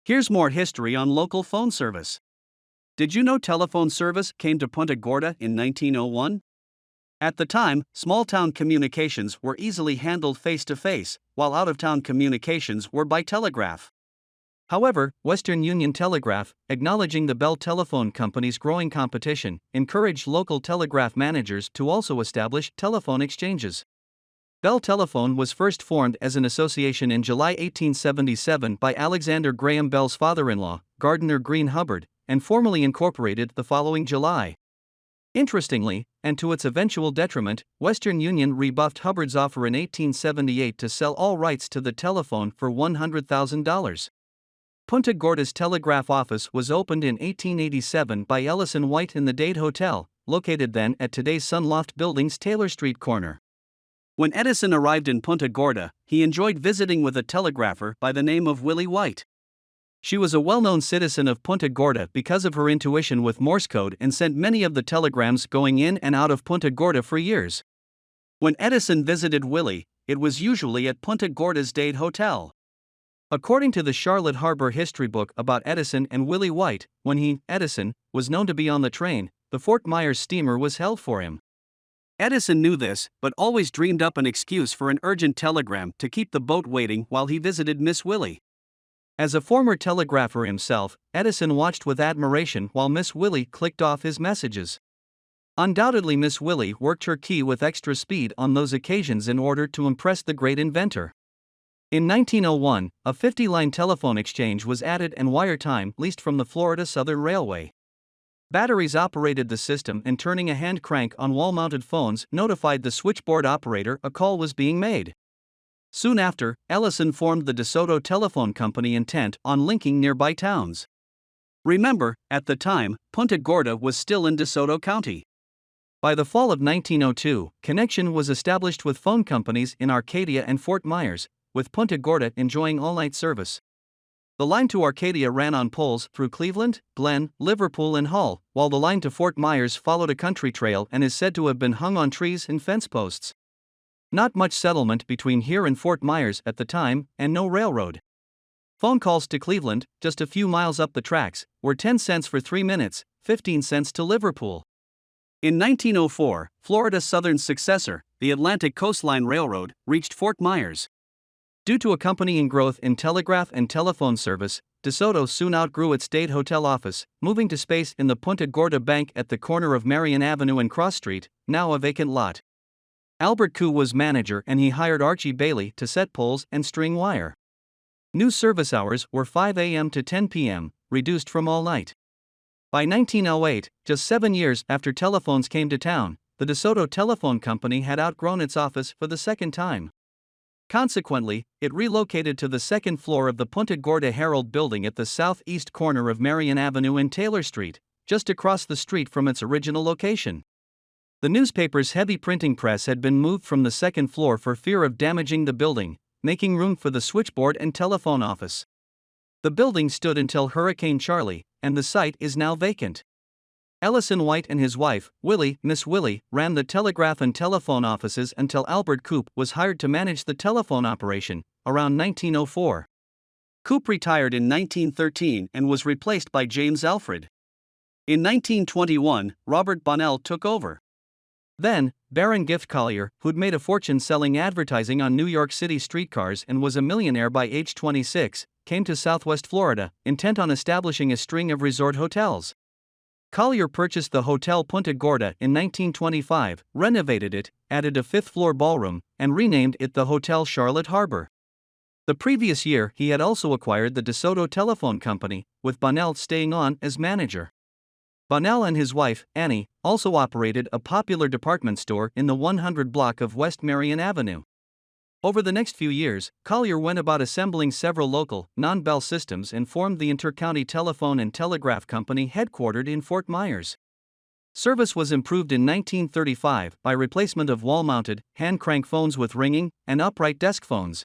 Here's more history on local phone service. Did you know telephone service came to Punta Gorda in 1901? At the time, small town communications were easily handled face to face, while out of town communications were by telegraph. However, Western Union Telegraph, acknowledging the Bell Telephone Company's growing competition, encouraged local telegraph managers to also establish telephone exchanges. Bell Telephone was first formed as an association in July 1877 by Alexander Graham Bell's father-in-law, Gardiner Green Hubbard, and formally incorporated the following July. Interestingly, and to its eventual detriment, Western Union rebuffed Hubbard's offer in 1878 to sell all rights to the telephone for $100,000. Punta Gorda's telegraph office was opened in 1887 by Ellison White in the Dade Hotel, located then at today's Sunloft Building's Taylor Street corner. When Edison arrived in Punta Gorda, he enjoyed visiting with a telegrapher by the name of Willie White. She was a well-known citizen of Punta Gorda because of her intuition with Morse code and sent many of the telegrams going in and out of Punta Gorda for years. When Edison visited Willie, it was usually at Punta Gorda's Dade Hotel. According to the Charlotte Harbor history book about Edison and Willie White, when he, Edison, was known to be on the train, the Fort Myers steamer was held for him. Edison knew this, but always dreamed up an excuse for an urgent telegram to keep the boat waiting while he visited Miss Willie. As a former telegrapher himself, Edison watched with admiration while Miss Willie clicked off his messages. Undoubtedly, Miss Willie worked her key with extra speed on those occasions in order to impress the great inventor. In 1901, a 50-line telephone exchange was added and wire time leased from the Florida Southern Railway. Batteries operated the system, and turning a hand crank on wall-mounted phones notified the switchboard operator a call was being made. Soon after, Ellison formed the DeSoto Telephone Company intent on linking nearby towns. Remember, at the time, Punta Gorda was still in DeSoto County. By the fall of 1902, connection was established with phone companies in Arcadia and Fort Myers, with Punta Gorda enjoying all-night service. The line to Arcadia ran on poles through Cleveland, Glen, Liverpool and Hull, while the line to Fort Myers followed a country trail and is said to have been hung on trees and fence posts. Not much settlement between here and Fort Myers at the time, and no railroad. Phone calls to Cleveland, just a few miles up the tracks, were 10 cents for 3 minutes, 15 cents to Liverpool. In 1904, Florida Southern's successor, the Atlantic Coastline Railroad, reached Fort Myers. Due to accompanying growth in telegraph and telephone service, DeSoto soon outgrew its Dade Hotel office, moving to space in the Punta Gorda Bank at the corner of Marion Avenue and Cross Street, now a vacant lot. Albert Koo was manager and he hired Archie Bailey to set poles and string wire. New service hours were 5 a.m. to 10 p.m., reduced from all night. By 1908, just 7 years after telephones came to town, the DeSoto Telephone Company had outgrown its office for the second time. Consequently, it relocated to the second floor of the Punta Gorda Herald building at the southeast corner of Marion Avenue and Taylor Street, just across the street from its original location. The newspaper's heavy printing press had been moved from the second floor for fear of damaging the building, making room for the switchboard and telephone office. The building stood until Hurricane Charlie, and the site is now vacant. Ellison White and his wife, Miss Willie, ran the telegraph and telephone offices until Albert Coop was hired to manage the telephone operation, around 1904. Coop retired in 1913 and was replaced by James Alfred. In 1921, Robert Bonnell took over. Then, Baron Gift Collier, who'd made a fortune selling advertising on New York City streetcars and was a millionaire by age 26, came to Southwest Florida, intent on establishing a string of resort hotels. Collier purchased the Hotel Punta Gorda in 1925, renovated it, added a fifth-floor ballroom, and renamed it the Hotel Charlotte Harbor. The previous year he had also acquired the DeSoto Telephone Company, with Bonnell staying on as manager. Bonnell and his wife, Annie, also operated a popular department store in the 100 block of West Marion Avenue. Over the next few years, Collier went about assembling several local, non-Bell systems and formed the Intercounty Telephone and Telegraph Company headquartered in Fort Myers. Service was improved in 1935 by replacement of wall-mounted, hand-crank phones with ringing and upright desk phones.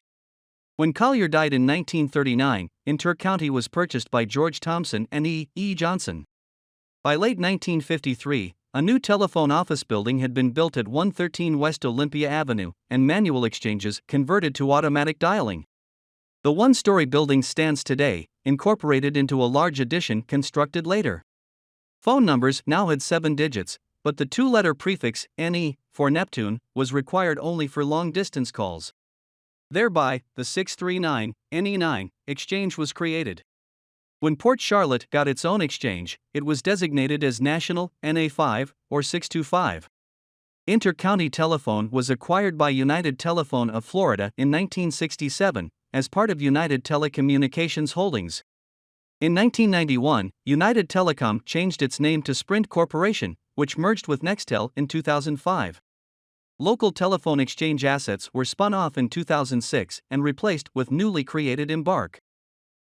When Collier died in 1939, Intercounty was purchased by George Thompson and E. Johnson. By late 1953, a new telephone office building had been built at 113 West Olympia Avenue, and manual exchanges converted to automatic dialing. The one-story building stands today, incorporated into a large addition constructed later. Phone numbers now had 7 digits, but the two-letter prefix NE for Neptune was required only for long-distance calls. Thereby, the 639 NE9 exchange was created. When Port Charlotte got its own exchange, it was designated as National NA5 or 625. Inter-county telephone was acquired by United Telephone of Florida in 1967 as part of United Telecommunications Holdings. In 1991, United Telecom changed its name to Sprint Corporation, which merged with Nextel in 2005. Local telephone exchange assets were spun off in 2006 and replaced with newly created Embark.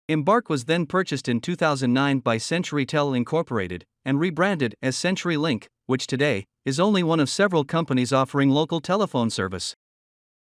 Embark was then purchased in 2009 by CenturyTel Incorporated and rebranded as CenturyLink, which today is only one of several companies offering local telephone service.